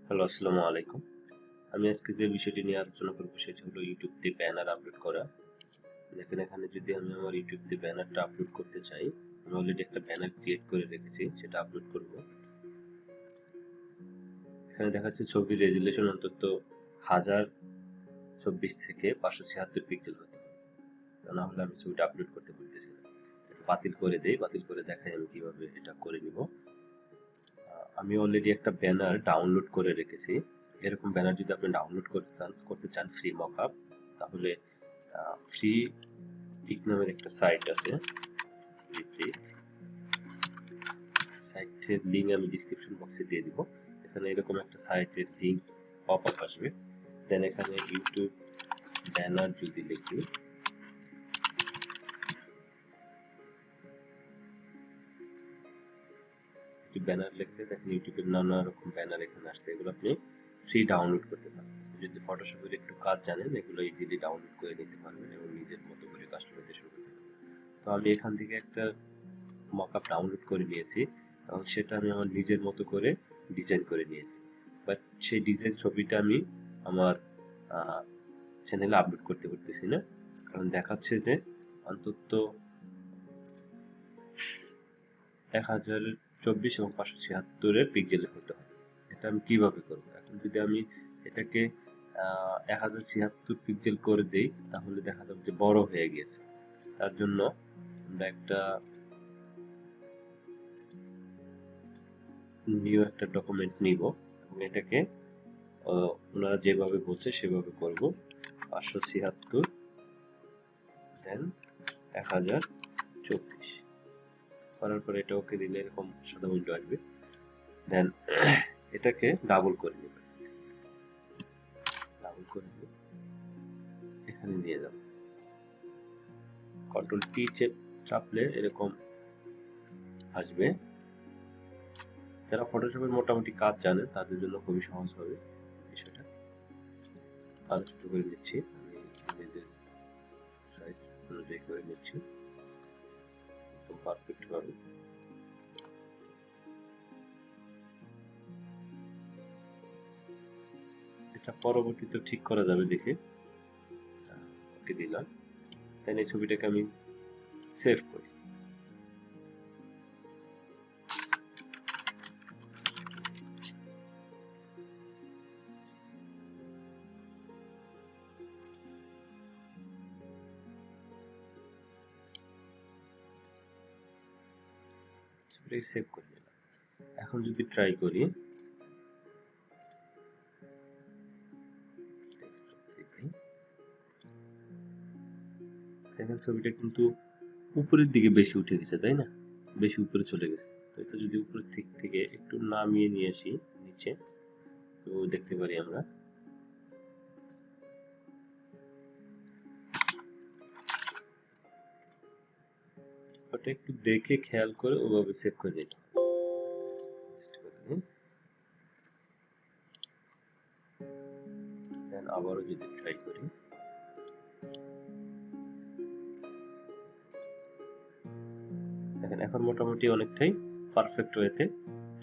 Hello, আসসালামু আলাইকুম। আমি আজকে যে বিষয়টি নিয়ে আলোচনা করব সেটি হলো ইউটিউব দিয়ে ব্যানার আপলোড করা। দেখেন এখানে যদি আমি আমার ইউটিউব দিয়ে ব্যানারটা আপলোড করতে চাই, আমি অলরেডি একটা ব্যানার ক্রিয়েট করে রেখেছি, সেটা আপলোড করব। এখানে দেখাচ্ছে ছবির রেজুলেশন অন্তত 1024 থেকে 576 পিক্সেল হতে হবে, তা না হলে আমি ছবিটা আপলোড করতে পারতেছি না। এটা বাতিল করে দেই, বাতিল করে দেখাই আমি কিভাবে এটা করে নিব। আমি অলরেডি একটা ব্যানার ডাউনলোড করে রেখেছি। এরকম ব্যানার যদি আপনি ডাউনলোড করতে চান ফ্রি মকআপ, তাহলে ফ্রি পিক নামের একটা সাইট আছে। সাইটের লিঙ্ক আমি ডিসক্রিপশন বক্সে দিয়ে দিব। এখানে এরকম একটা সাইটের লিঙ্ক পপ আপ আসবে। দেন এখানে ইউটিউব ব্যানার যদি লিখি, ব্যানার লিখলে দেখেন ইউটিউবের নানা রকম ব্যানার এখানে আসবে। এগুলো আপনি ফ্রি ডাউনলোড করতে পারবেন। যদি ফটোশপের একটু কাজ জানেন, এগুলো ইজিলি ডাউনলোড করে নিতে পারবেন এবং নিজের মতো করে কাস্টমাইজেশন করতে পারবেন। তো আমি এখান থেকে একটা মকআপ ডাউনলোড করে নিয়েছি এবং সেটা আমি আমার নিজের মতো করে ডিজাইন করে নিয়েছি। বাট সেই ডিজাইন ছবিটা আমি আমার চ্যানেলে আপলোড করতে পারতেছি না, কারণ দেখাচ্ছে যে অন্তত 1024 এবং 576 পিক্সেলের হতে হবে। এটা আমি কিভাবে করব? এখন যদি আমি এটাকে 1076 পিক্সেল করে দেই, তাহলে দেখা যাবে যে বড় হয়ে গেছে। তার জন্য আমরা একটা নিউ একটা ডকুমেন্ট নিব এবং এটাকে ওনারা যেভাবে বলছে সেভাবে করব। 576 দেন 1024 করার পরে এটা ওকে দিলে এরকম সাদা উইন্ডো আসবে। দেন এটাকে ডাবল করে নেব, ডাবল করে নিয়ে এখানে নিয়ে যাব। কন্ট্রোল টি চাপলে এরকম আসবে। যারা ফটোশপের মোটামুটি কাজ জানে তাদের জন্য খুবই সহজ হবে বিষয়টা। আরো ছোট করে নিচ্ছি, আমি নিজের সাইজ অনুযায়ী করে নিচ্ছি একদম পারফেক্ট ভাবে। এটা পরবর্তীতে ঠিক করা যাবে দেখে ওকে দিলাম। তাই এই ছবিটাকে আমি সেভ করি। ছবিটাকে সেভ করে নিলাম। এখন যদি ট্রাই করি, দেখেন ছবিটা কিন্তু উপরের দিকে বেশি উঠে গেছে, তাই না? বেশি উপরে চলে গেছে। তো এটা যদি উপরের দিক থেকে একটু নামিয়ে নিয়ে আসি নিচে, তো দেখতে পারি আমরা ওটা একটু দেখে খেয়াল করে ওভাবে সেভ করে নিতে হবে। দেন আবারও যদি ট্রাই করি, দেখেন এখন মোটামুটি অনেকটাই পারফেক্ট ওয়েতে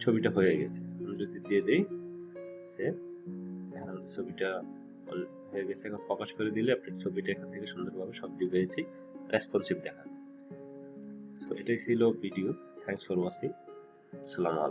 ছবিটা হয়ে গেছে। আমি যদি দিয়ে দেই সেভ, এখন ছবিটা হয়ে গেছে। এখন প্রকাশ করে দিলে আপনার ছবিটা এখান থেকে সুন্দরভাবে সব পেয়েছি, রেসপন্সিভ দেখাবে। সো এটাই ছিল ভিডিও। Thanks for watching. আসসালামু আলাইকুম।